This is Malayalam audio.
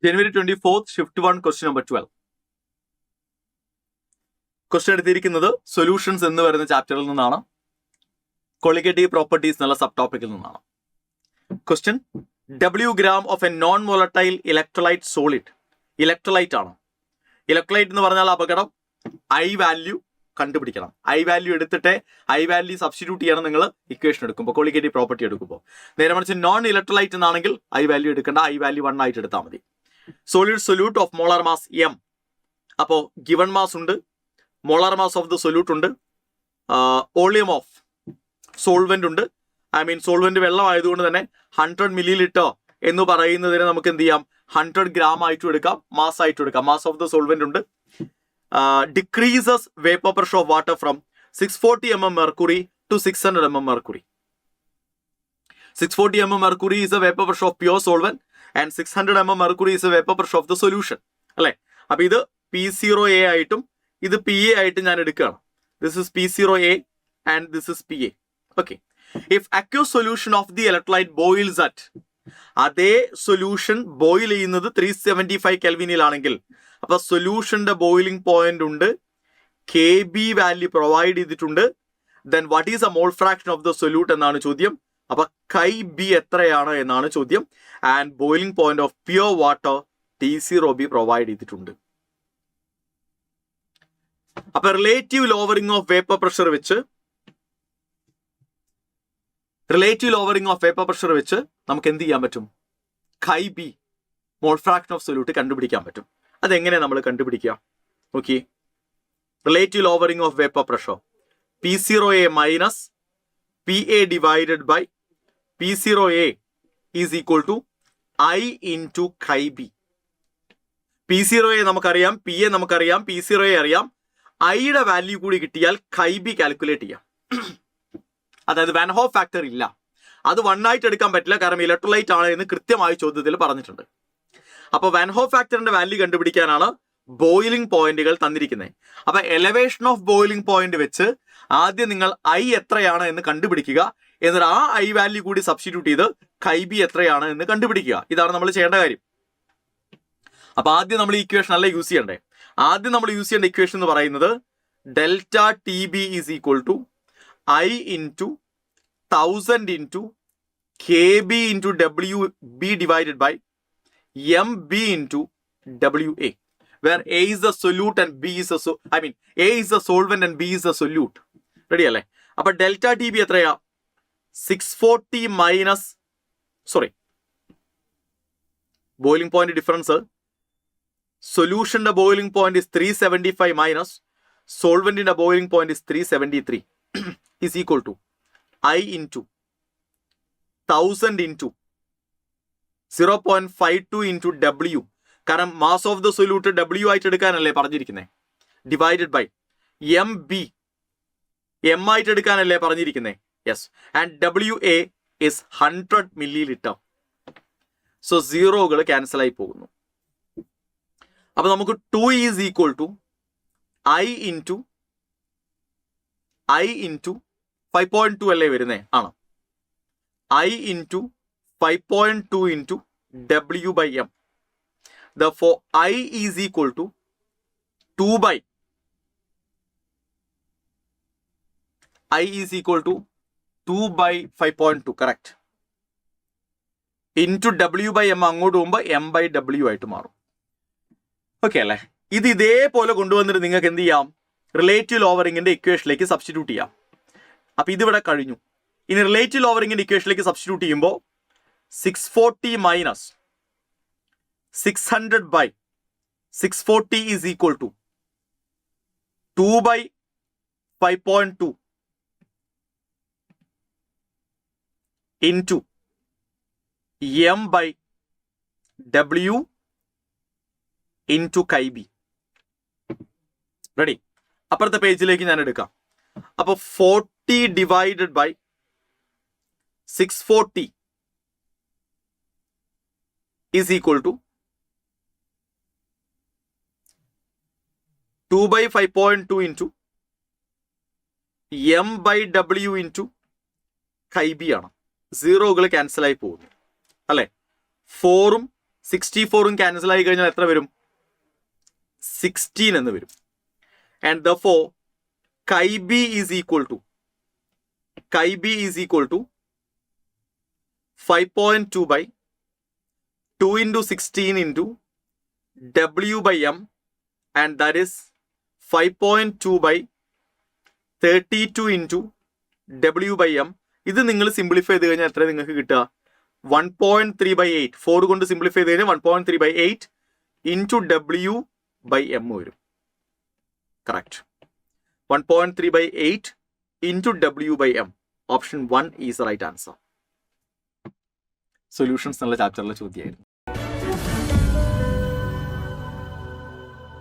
January 24th, shift 1, question number 12. Question എടുത്തിരിക്കുന്നത് സൊല്യൂഷൻസ് എന്ന് പറയുന്ന ചാപ്റ്ററിൽ നിന്നാണ്. ക്വാളിറ്റേറ്റീവ് പ്രോപ്പർട്ടീസ് എന്നുള്ള സബ് ടോപ്പിക്കിൽ നിന്നാണ്. Question: W gram of a non volatile electrolyte solid. Electrolyte ആണ്. ഇലക്ട്രോലൈറ്റ് എന്ന് പറഞ്ഞാൽ അപകടം. ഐ വാല്യൂ കണ്ടുപിടിക്കണം. ഐ വാല്യൂ എടുത്തിട്ട് ഐ വാല്യൂ സബ്സ്റ്റിറ്റ്യൂട്ട് ചെയ്യണം നിങ്ങൾ ഇക്വേഷൻ എടുക്കുമ്പോൾ, ക്വാളിറ്റേറ്റീവ് പ്രോപ്പർട്ടി എടുക്കുമ്പോൾ. നേരെ മറിച്ച് നോൺ ഇലക്ട്രോലൈറ്റ് എന്നാണെങ്കിൽ ഐ വാല്യൂ എടുക്കേണ്ട, ഐ വാല്യൂ 1 ആയിട്ട് എടുത്താൽ മതി. Solid solute of molar mass M. അപ്പോൾ ഗിവൺ മാസ് ഉണ്ട്, molar mass of the solute ഉണ്ട്, വോളിയം ഓഫ് സോൾവെന്റ് ഉണ്ട്. സോൾവെന്റ് വെള്ളം ആയതുകൊണ്ട് തന്നെ 100 ml എന്ന് പറയുന്നതിന് നമുക്ക് എന്ത് ചെയ്യാം, 100 gram ആയിട്ടും എടുക്കാം, മാസ് ആയിട്ടും എടുക്കാം. മാസ് ഓഫ് ദ സോൾവെന്റ് ഉണ്ട്. Decreases vapor pressure of water from 640 mm mercury to 600 mm mercury. 640 mm mercury is a vapor pressure of pure solvent and 600 mm mercury is a vapor pressure of the solution. അല്ലെ? അപ്പൊ ഇത് P0A ആയിട്ടും ഇത് PA ആയിട്ടും ഞാൻ എടുക്കുകയാണ്. This is P0A and this is PA. Okay. If aqueous solution of the electrolyte boils at, അതേ സൊല്യൂഷൻ ബോയിൽ ചെയ്യുന്നത് 375 കെൽവിനിലാണെങ്കിൽ, അപ്പൊ സൊല്യൂഷന്റെ ബോയിലിംഗ് പോയിന്റ് ഉണ്ട്, KB വാല്യൂ പ്രൊവൈഡ് ചെയ്തിട്ടുണ്ട്. Then what is A mole fraction of the solute എന്നാണ് ചോദ്യം. അപ്പൊ KB എത്രയാണ് എന്നാണ് ചോദ്യം. And boiling point of pure water T0B provide ചെയ്തിട്ടുണ്ട്. അപ്പൊ relative lowering of vapour pressure വെച്ച് നമുക്ക് എന്ത് ചെയ്യാൻ പറ്റും? KB mole fraction of solute കണ്ടുപിടിക്കാൻ പറ്റും. അതെങ്ങനെ നമ്മൾ കണ്ടുപിടിക്കുക? Okay, relative lowering of vapour pressure P0A minus PA divided by P0A is equal to I into KB. P0A നമുക്കറിയാം, PA നമുക്കറിയാം, P0A അറിയാം. ഐയുടെ വാല്യൂ കൂടി കിട്ടിയാൽ KB കാൽക്കുലേറ്റ് ചെയ്യാം. അതായത് വാൻ ഹോഫ് ഫാക്ടർ ഇല്ല, അത് 1 ആയിട്ട് എടുക്കാൻ പറ്റില്ല, കാരണം ഇലക്ട്രോലൈറ്റ് ആണ് എന്ന് കൃത്യമായി ചോദ്യത്തിൽ പറഞ്ഞിട്ടുണ്ട്. അപ്പൊ വാൻ ഹോഫ് ഫാക്ടറിന്റെ വാല്യൂ കണ്ടുപിടിക്കാനാണ് ബോയിലിംഗ് പോയിന്റുകൾ തന്നിരിക്കുന്നത്. അപ്പൊ എലവേഷൻ ഓഫ് ബോയിലിംഗ് പോയിന്റ് വെച്ച് ആദ്യം നിങ്ങൾ ഐ എത്രയാണ് എന്ന് കണ്ടുപിടിക്കുക, എന്നിട്ട് ആ ഐ വാല്യൂ കൂടി സബ്സ്റ്റിറ്റ്യൂട്ട് ചെയ്ത് KB എത്രയാണ് എന്ന് കണ്ടുപിടിക്കുക. ഇതാണ് നമ്മൾ ചെയ്യേണ്ട കാര്യം. അപ്പൊ ആദ്യം നമ്മൾ ഈ ഇക്വേഷൻ അല്ല യൂസ് ചെയ്യണ്ടേ. ആദ്യം നമ്മൾ യൂസ് ചെയ്യേണ്ട ഇക്വേഷൻ എന്ന് പറയുന്നത് delta TB is equal to I into 1000 into KB into WB divided by MB into WA, where A is the solute and B is the A is the solvent and B is the solute. Ready അല്ലേ? അപ്പൊ ഡെൽറ്റ TB എത്രയാ? 640 മൈനസ് ബോയിലിംഗ് പോയിന്റ് ഡിഫറൻസ്. സൊല്യൂഷന്റെ ബോയിലിംഗ് പോയിന്റ് ഇസ് 375 മൈനസ് സോൾവെന്റിന്റെ boiling point is 373 is equal to I into 1000 into 0.52 into W, കാരണം mass of the solute W ആയിട്ട് എടുക്കാനല്ലേ പറഞ്ഞിരിക്കുന്നത്, ഡിവൈഡഡ് ബൈ MB, M ആയിട്ട് എടുക്കാനല്ലേ പറഞ്ഞിരിക്കുന്നത്. Yes, and WA is 100 ml. So സീറോകൾ ക്യാൻസൽ ആയി പോകുന്നു. അപ്പൊ നമുക്ക് 2 is equal to I into 5.2 അല്ലേ വരുന്നേ? ആണ്. I into 5.2 into W by M. Therefore, I is equal to 2 by 5.2, correct? Into W by M അങ്ങോട്ട് പോകുമ്പോൾ M by W ആയിട്ട് മാറും. ഓക്കെ അല്ലേ? ഇത് ഇതേപോലെ കൊണ്ടുവന്നിട്ട് നിങ്ങൾക്ക് എന്ത് ചെയ്യാം? റിലേറ്റീവ് ലോവറിംഗിന്റെ ഇക്വേഷനിലേക്ക് സബ്സ്റ്റിറ്റ്യൂട്ട് ചെയ്യാം. അപ്പൊ ഇതിവിടെ കഴിഞ്ഞു. ഇനി റിലേറ്റീവ് ലോവറിംഗിന്റെ ഇക്വേഷനിലേക്ക് സബ്സ്റ്റിറ്റ്യൂട്ട് ചെയ്യുമ്പോൾ 640 minus 600 by 640 is equal to 2 by 5.2 into M by W into KB. Ready? അപ്പുറത്തെ പേജിലേക്ക് ഞാൻ എടുക്കാം. അപ്പൊ 40 divided by 640 is equal to 2 by 5.2 into M by W into KB ആണ്. സീറോകൾ ക്യാൻസൽ ആയി പോകുന്നു അല്ലെ? 4ഉം 64 ക്യാൻസൽ ആയി കഴിഞ്ഞാൽ എത്ര വരും? 16 എന്ന് വരും. And therefore chi b is equal to 5.2 by 2 into 16 into W by M, and that is 5.2 by 32 into W by M. ഇത് നിങ്ങൾ സിംപ്ലിഫൈ ചെയ്ത് കഴിഞ്ഞാൽ എത്ര നിങ്ങൾക്ക് കിട്ടുക? 1.3 by 8. 4 കൊണ്ട് സിംപ്ലിഫൈ ചെയ്ത് കഴിഞ്ഞാൽ 1.3 by 8 into W by M വരും. Correct. 1.3 by 8 into W by M. Option 1 is right answer. Solutions എന്നുള്ള ചാപ്റ്ററിലെ ചോദ്യമായിരുന്നു.